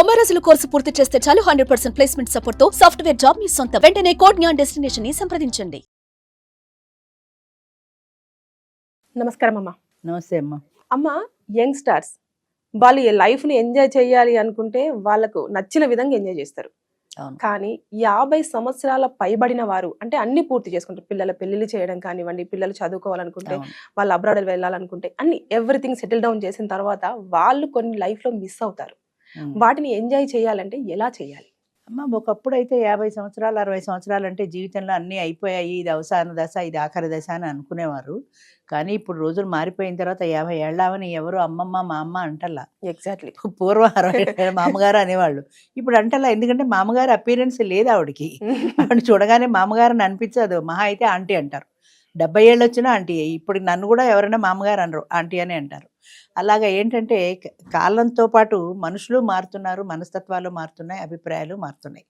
90 రోజుల కోర్సు పూర్తి చేస్తే చాలు 100% ప్లేస్మెంట్ సపోర్ట్ తో సాఫ్ట్వేర్ జాబ్ మీ సొంతం. వెంటనే కోడ్ జ్ఞాన్ డెస్టినేషన్ ని సంప్రదించండి. నమస్కారం అమ్మ. నమస్తే అమ్మ. అమ్మ, యంగ్స్టర్స్ వాళ్ళు లైఫ్ని ఎంజాయ్ చేయాలి అనుకుంటే వాళ్ళకు నచ్చిన విధంగా ఎంజాయ్ చేస్తారు. అవును. కానీ 50 సంవత్సరాల పైబడిన వారు అంటే అన్ని పూర్తి చేసుకుంటారు. పిల్లల పెళ్లిళ్ళు చేయడం కానివ్వండి, పిల్లలు చదువుకోవాలనుకుంటే, అవును. వాళ్ళు అబ్రాడ్ వెళ్ళాలనుకుంటే, అన్ని ఎవ్రీథింగ్ సెటిల్ డౌన్ చేసిన తర్వాత వాళ్ళు కొన్ని లైఫ్లో మిస్ అవుతారు. వాటిని ఎంజాయ్ చేయాలంటే ఎలా చేయాలి? అమ్మ, ఒకప్పుడు అయితే 50 సంవత్సరాలు 60 సంవత్సరాలు అంటే జీవితంలో అన్నీ అయిపోయాయి, ఇది అవసాన దశ, ఇది ఆఖరి దశ అని అనుకునేవారు. కానీ ఇప్పుడు రోజులు మారిపోయిన తర్వాత 50 ఏళ్ళవని ఎవరు అమ్మమ్మ మా అమ్మ అంటల్లా. ఎగ్జాక్ట్లీ. పూర్వం 60 ఏళ్ళ మామగారు అనేవాళ్ళు. ఇప్పుడు అంటల్లా. ఎందుకంటే మామగారు అపీరెన్స్ లేదు ఆవిడకి. ఆవిడ చూడగానే మామగారిని అనిపించదు. మహా అయితే ఆంటీ అంటారు. 70 ఏళ్ళు వచ్చినా ఆంటీ. ఇప్పుడు నన్ను కూడా ఎవరైనా మామగారు అనరు, ఆంటీ అని అంటారు. అలాగా ఏంటంటే కాలంతో పాటు మనుషులు మారుతున్నారు, మనస్తత్వాలు మారుతున్నాయి, అభిప్రాయాలు మారుతున్నాయి.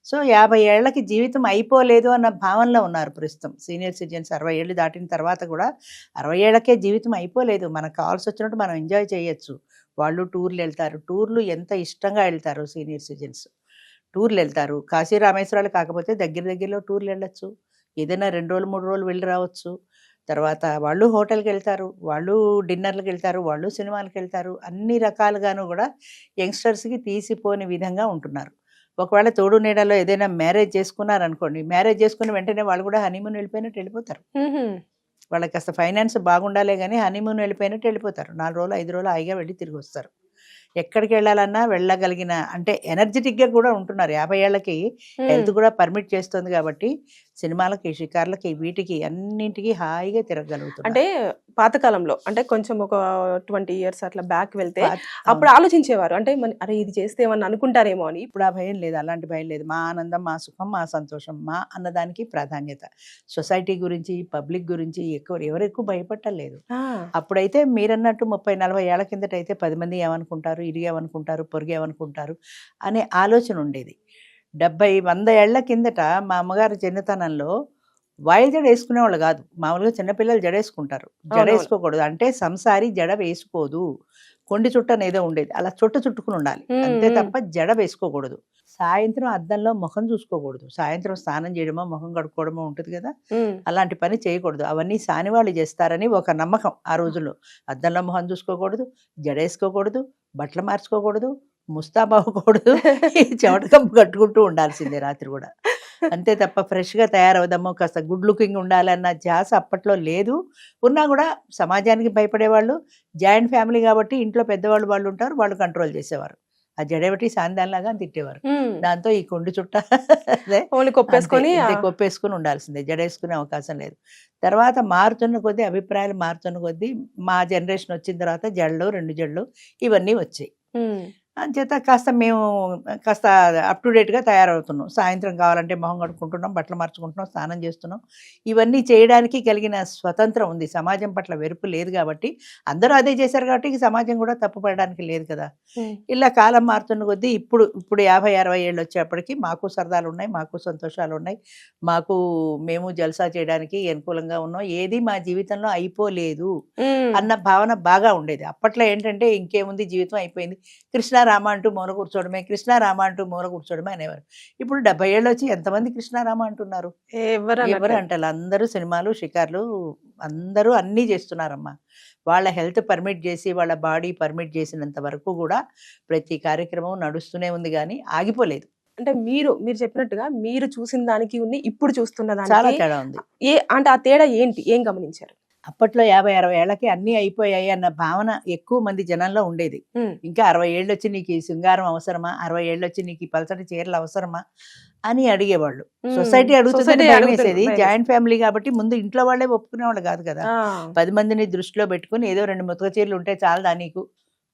సో 50 ఏళ్ళకి జీవితం అయిపోలేదు అన్న భావనలో ఉన్నారు ప్రస్తుతం సీనియర్ సిటిజన్స్. 60 ఏళ్ళు దాటిన తర్వాత కూడా 60 ఏళ్ళకే జీవితం అయిపోలేదు. మనకు కావాల్సి వచ్చినట్టు మనం ఎంజాయ్ చేయొచ్చు. వాళ్ళు టూర్లు వెళ్తారు. టూర్లు ఎంత ఇష్టంగా వెళ్తారు సీనియర్ సిటిజన్స్. టూర్లు వెళ్తారు. కాశీ రామేశ్వరాలు కాకపోతే దగ్గరలో టూర్లు వెళ్ళొచ్చు. ఏదైనా 2 రోజులు 3 రోజులు వెళ్ళి రావచ్చు. తర్వాత వాళ్ళు హోటల్కి వెళ్తారు, వాళ్ళు డిన్నర్లకు వెళ్తారు, వాళ్ళు సినిమాలకు వెళ్తారు. అన్ని రకాలుగాను కూడా యంగ్స్టర్స్కి తీసిపోని విధంగా ఉంటున్నారు. ఒకవేళ తోడు నీడలో ఏదైనా మ్యారేజ్ చేసుకున్నారనుకోండి, మ్యారేజ్ చేసుకుని వెంటనే వాళ్ళు కూడా హనీమూన్ వెళ్ళిపోయినట్టు వెళ్ళిపోతారు. వాళ్ళకి కాస్త ఫైనాన్స్ బాగుండాలే కానీ హనీమూన్ వెళ్ళిపోయినట్టు వెళ్ళిపోతారు. 4 రోజులు 5 రోజులు హాయిగా వెళ్ళి తిరిగి వస్తారు. ఎక్కడికి వెళ్ళాలన్నా వెళ్ళగలిగిన అంటే ఎనర్జెటిక్గా కూడా ఉంటున్నారు. 50 ఏళ్ళకి హెల్త్ కూడా పర్మిట్ చేస్తుంది కాబట్టి సినిమాలకి, షికార్లకి, వీటికి అన్నింటికి హాయిగా తిరగలుగుతారు. అంటే పాతకాలంలో అంటే కొంచెం ఒక 20 years అట్లా బ్యాక్ వెళ్తే అప్పుడు ఆలోచించేవారు. అంటే అరే ఇది చేస్తే ఏమన్నా అనుకుంటారేమో అని. ఇప్పుడు ఆ భయం లేదు, అలాంటి భయం లేదు. మా ఆనందం, మా సుఖం, మా సంతోషం, మా అన్నదానికి ప్రాధాన్యత. సొసైటీ గురించి, పబ్లిక్ గురించి ఎవరు ఎక్కువ భయపట్టలేదు. అప్పుడైతే మీరన్నట్టు 30-40 ఏళ్ల కిందట అయితే 10 మంది ఏమనుకుంటారు, ఇరిగేమనుకుంటారు, పొరిగేమనుకుంటారు అనే ఆలోచన ఉండేది. 70-100 ఏళ్ల కిందట మా అమ్మగారు చిన్నతనంలో వాయిల్ జడ వేసుకునేవాళ్ళు కాదు. మామూలుగా చిన్నపిల్లలు జడేసుకుంటారు. జడేసుకోకూడదు అంటే సంసారి జడ వేసుకోదు. కొండి చుట్ట అనేదో ఉండేది, అలా చుట్టుకుని ఉండాలి అంతే తప్ప జడ వేసుకోకూడదు. సాయంత్రం అద్దంలో ముఖం చూసుకోకూడదు. సాయంత్రం స్నానం చేయడమో ముఖం కడుక్కోవడమో ఉంటుంది కదా, అలాంటి పని చేయకూడదు. అవన్నీ సానివాళ్ళు చేస్తారని ఒక నమ్మకం ఆ రోజుల్లో. అద్దంలో ముఖం చూసుకోకూడదు, జడేసుకోకూడదు, బట్టలు మార్చుకోకూడదు, ముస్తాబావకూడదు, చెమటకప్పు కట్టుకుంటూ ఉండాల్సిందే రాత్రి కూడా. అంతే తప్ప ఫ్రెష్గా తయారవుదాము, కాస్త గుడ్ లుకింగ్ ఉండాలన్న ధ్యాస అప్పట్లో లేదు. ఉన్నా కూడా సమాజానికి భయపడేవాళ్ళు. జాయింట్ ఫ్యామిలీ కాబట్టి ఇంట్లో పెద్దవాళ్ళు వాళ్ళు ఉంటారు, వాళ్ళు కంట్రోల్ చేసేవారు. ఆ జడబట్టి సాందాన్లాగా తిట్టేవారు. దాంతో ఈ కొండు చుట్ట కొప్పేసుకుని ఉండాల్సిందే, జడేసుకునే అవకాశం లేదు. తర్వాత మారుతున్న కొద్దీ, అభిప్రాయాలు మారుతున్న కొద్దీ మా జనరేషన్ వచ్చిన తర్వాత జడలు, 2 జడలు ఇవన్నీ వచ్చాయి. అంచేత మేము కాస్త అప్ టు డేట్గా తయారవుతున్నాం. సాయంత్రం కావాలంటే మొహం కడుక్కుంటున్నాం, బట్టలు మార్చుకుంటున్నాం, స్నానం చేస్తున్నాం. ఇవన్నీ చేయడానికి కలిగిన స్వతంత్రం ఉంది. సమాజం పట్ల వెరుపు లేదు కాబట్టి, అందరూ అదే చేశారు కాబట్టి సమాజం కూడా తప్పు పడడానికి లేదు కదా. ఇలా కాలం మారుతున్న కొద్దీ ఇప్పుడు 50-60 ఏళ్ళు వచ్చేప్పటికి మాకు సరదాలు ఉన్నాయి, మాకు సంతోషాలు ఉన్నాయి, మేము జల్సా చేయడానికి అనుకూలంగా ఉన్నాం. ఏది మా జీవితంలో అయిపోలేదు అన్న భావన బాగా ఉండేది. అప్పట్లో ఏంటంటే ఇంకేముంది, జీవితం అయిపోయింది, కృష్ణారామ అంటూ మూల కూర్చోవడమే, కృష్ణారామ అంటూ మూల కూర్చోవడమే అనేవారు. ఇప్పుడు 70 ఏళ్ళు వచ్చి ఎంతమంది కృష్ణారామ అంటున్నారు? ఎవరు అంటారు? అందరూ సినిమాలు, షికార్లు, అందరూ అన్నీ చేస్తున్నారమ్మా. వాళ్ళ హెల్త్ పర్మిట్ చేసి, వాళ్ళ బాడీ పర్మిట్ చేసినంత వరకు కూడా ప్రతి కార్యక్రమం నడుస్తూనే ఉంది కానీ ఆగిపోలేదు. అంటే మీరు చెప్పినట్టుగా మీరు చూసిన దానికి ఇప్పుడు చూస్తున్న దానికి చాలా తేడా ఉంది. అంటే ఆ తేడా ఏంటి, ఏం గమనించారు? అప్పట్లో 50-60 ఏళ్ళకి అన్నీ అయిపోయాయి అన్న భావన ఎక్కువ మంది జనంలో ఉండేది. ఇంకా 60 ఏళ్ళు వచ్చి నీకు ఈ శృంగారం అవసరమా, 60 ఏళ్ళు వచ్చి నీకు ఈ పలచటి చీరలు అవసరమా అని అడిగేవాళ్ళు. సొసైటీ అడుగుతుంది, భయం వేసేది. జాయింట్ ఫ్యామిలీ కాబట్టి ముందు ఇంట్లో వాళ్ళే ఒప్పుకునేవాళ్ళు కాదు కదా. 10 మందిని దృష్టిలో పెట్టుకుని ఏదో 2 ముతక చీరలు ఉంటే చాలదా నీకు,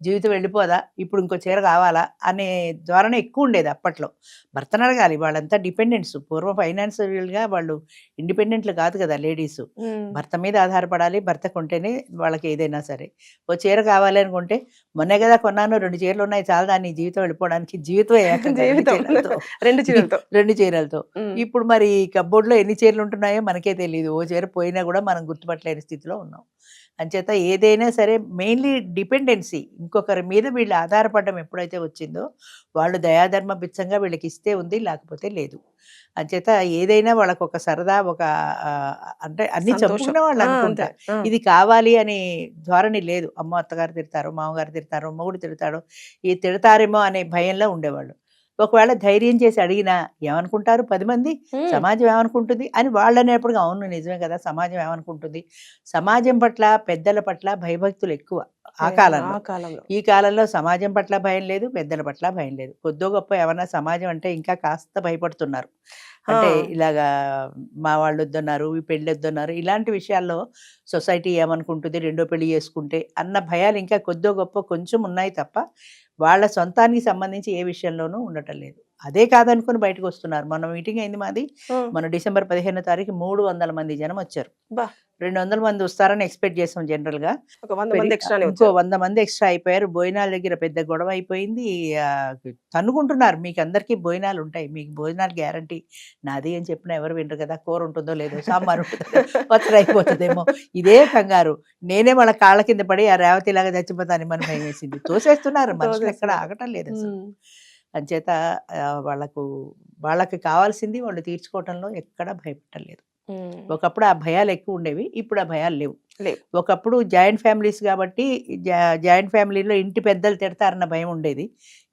జీవితం వెళ్ళిపోదా, ఇప్పుడు ఇంకో చీర కావాలా అనే ధోరణి ఎక్కువ ఉండేది అప్పట్లో. భర్తను అడగాలి, వాళ్ళంతా డిపెండెంట్స్. పూర్వం ఫైనాన్షియల్గా వాళ్ళు ఇండిపెండెంట్లు కాదు కదా లేడీస్. భర్త మీద ఆధారపడాలి, భర్త కొంటేనే వాళ్ళకి ఏదైనా సరే. ఓ చీర కావాలి అనుకుంటే, మొన్నే కదా కొన్నాను, 2 చీరలు ఉన్నాయి చాలదా నీ జీవితం వెళ్ళిపోవడానికి, జీవితం 2 చీరలతో. ఇప్పుడు మరి కబ్బోర్డ్లో ఎన్ని చీరలు ఉంటున్నాయో మనకే తెలియదు. ఓ చీర పోయినా కూడా మనం గుర్తుపట్టలేని స్థితిలో ఉన్నాం. అంచేత ఏదైనా సరే మెయిన్లీ డిపెండెన్సీ ఇంకొకరి మీద వీళ్ళు ఆధారపడడం ఎప్పుడైతే వచ్చిందో వాళ్ళు దయాధర్మ బిచ్చంగా వీళ్ళకి ఇస్తే ఉంది, లేకపోతే లేదు. అంచేత ఏదైనా వాళ్ళకు ఒక సరదా, ఒక అంటే అన్ని సంతోషం. చంపుకునే వాళ్ళు అనుకుంటా. అంతే. ఇది కావాలి అని ధోరణి లేదు. అమ్మో అత్తగారు తిడతారు, మామగారు తిడతారు, మొగుడు తిడతాడు, ఈ తిడతారేమో అనే భయంలో ఉండేవాళ్ళు. ఒకవేళ ధైర్యం చేసి అడిగినా ఏమనుకుంటారు 10 మంది, సమాజం ఏమనుకుంటుంది అని వాళ్ళు అనేప్పుడు అవును నిజమే కదా, సమాజం ఏమనుకుంటుంది. సమాజం పట్ల పెద్దల పట్ల భయభక్తులు ఎక్కువ ఆ కాలంలో. ఈ కాలంలో సమాజం పట్ల భయం లేదు, పెద్దల పట్ల భయం లేదు. కొద్దో గొప్ప ఏమన్నా సమాజం అంటే ఇంకా కాస్త భయపడుతున్నారు. అంటే ఇలాగా మా వాళ్ళు వద్దన్నారు, ఈ పెళ్ళి వద్దన్నారు, ఇలాంటి విషయాల్లో సొసైటీ ఏమనుకుంటుంది రెండో పెళ్లి చేసుకుంటే అన్న భయాలు ఇంకా కొద్దో గొప్ప కొంచెం ఉన్నాయి తప్ప వాళ్ళ సొంతానికి సంబంధించి ఏ విషయంలోనూ ఉండటం లేదు. అదే కాదనుకుని బయటకు వస్తున్నారు. మన మీటింగ్ అయింది మాది, మన డిసెంబర్ 15వ తారీఖు 300 మంది జనం వచ్చారు. 200 మంది వస్తారని ఎక్స్పెక్ట్ చేసాం జనరల్ గా, ఒక 100 మంది ఎక్స్ట్రానే ఇంకో 100 మంది ఎక్స్ట్రా అయిపోయారు. భోజనాల దగ్గర పెద్ద గొడవ అయిపోయింది. తన్నుకుంటున్నారు, మీకు అందరికీ భోజనాలు ఉంటాయి, మీకు భోజనాలు గ్యారంటీ, నాది అని చెప్పినా ఎవరు వినరు కదా, కూర ఉంటుందో లేదో, సాంబార్ ఉంటుందో, పచ్చడి అయిపోతుందేమో, ఇదే కంగారు. నేనే వాళ్ళ కాళ్ళ కింద పడి ఆ రేవతి లాగా చచ్చిపోతాను మన భయం వేసింది. తోసేస్తున్నారు, మనుషులు ఎక్కడ ఆగటం లేదు అసలు. అంచేత వాళ్ళకి కావాల్సింది వాళ్ళు తీర్చుకోవటంలో ఎక్కడా భయపడలేదు. ఒకప్పుడు ఆ భయాలు ఎక్కువ ఉండేవి, ఇప్పుడు ఆ భయాలు లేవు. ఒకప్పుడు జాయింట్ ఫ్యామిలీస్ కాబట్టి జాయింట్ ఫ్యామిలీలో ఇంటి పెద్దలు తిడతారన్న భయం ఉండేది.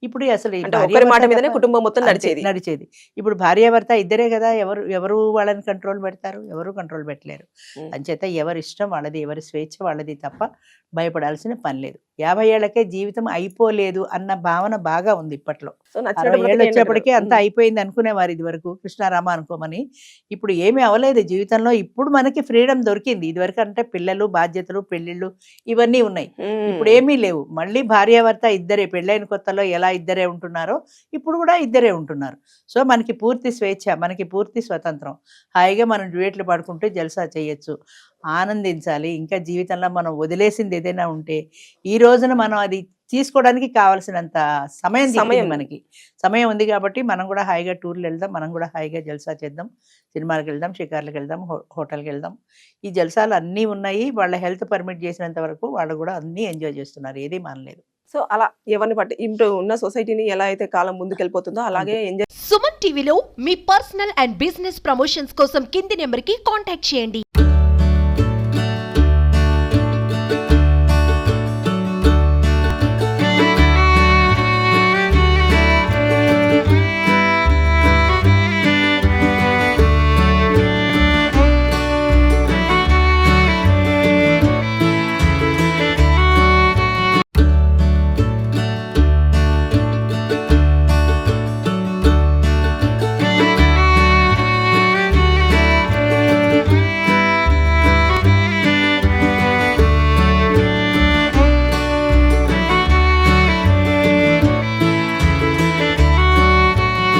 ఇప్పుడు అసలు మాట మీదనే కుటుంబం మొత్తం నడిచేది. ఇప్పుడు భార్యాభర్త ఇద్దరే కదా, ఎవరు వాళ్ళని కంట్రోల్ పెడతారు, ఎవరు కంట్రోల్ పెట్టలేరు. అంచేత ఎవరి ఇష్టం వాళ్ళది, ఎవరి స్వేచ్ఛ వాళ్ళది తప్ప భయపడాల్సిన పని లేదు. 50 ఏళ్లకే జీవితం అయిపోలేదు అన్న భావన బాగా ఉంది ఇప్పట్లో. 60 ఏళ్ళు వచ్చేప్పటికే అంతా అయిపోయింది అనుకునేవారు ఇది వరకు, కృష్ణారామ అనుకోమని. ఇప్పుడు ఏమీ అవ్వలేదు జీవితంలో. ఇప్పుడు మనకి ఫ్రీడమ్ దొరికింది. ఇదివరకు అంటే పిల్లలు, బాధ్యతలు, పెళ్లిళ్ళు ఇవన్నీ ఉన్నాయి. ఇప్పుడు ఏమీ లేవు. మళ్ళీ భార్యాభర్త ఇద్దరే, పెళ్ళైన కొత్తలో ఎలా ఇద్దరే ఉంటున్నారో ఇప్పుడు కూడా ఇద్దరే ఉంటున్నారు. సో మనకి పూర్తి స్వేచ్ఛ, మనకి పూర్తి స్వతంత్రం. హాయిగా మనం డ్యూయెట్లు పాడుకుంటూ జల్సా చేయొచ్చు, ఆనందించాలి. ఇంకా జీవితంలో మనం వదిలేసింది ఏదైనా ఉంటే ఈ రోజున మనం అది తీసుకోవడానికి కావాల్సినంత మనకి సమయం ఉంది కాబట్టి మనం కూడా హాయిగా టూర్లు వెళ్దాం, మనం కూడా హాయిగా జల్సా చేద్దాం, సినిమాలకు వెళ్దాం, షికార్లకు వెళ్దాం, హోటల్కి వెళ్దాం. ఈ జల్సాలు అన్నీ ఉన్నాయి. వాళ్ళ హెల్త్ పర్మిట్ చేసినంత వరకు వాళ్ళు కూడా అన్నీ ఎంజాయ్ చేస్తున్నారు, ఏది మానలేదు. సో అలా ఎవరిని బట్టి ఇప్పుడు ఉన్న సొసైటీని ఎలా అయితే కాలం ముందుకెళ్ళిపోతుందో అలాగే ఎంజాయ్. సుమన్ టీవీలో మీ పర్సనల్ అండ్ బిజినెస్ ప్రమోషన్స్ కోసం కింది నెంబర్కి కాంటాక్ట్ చేయండి.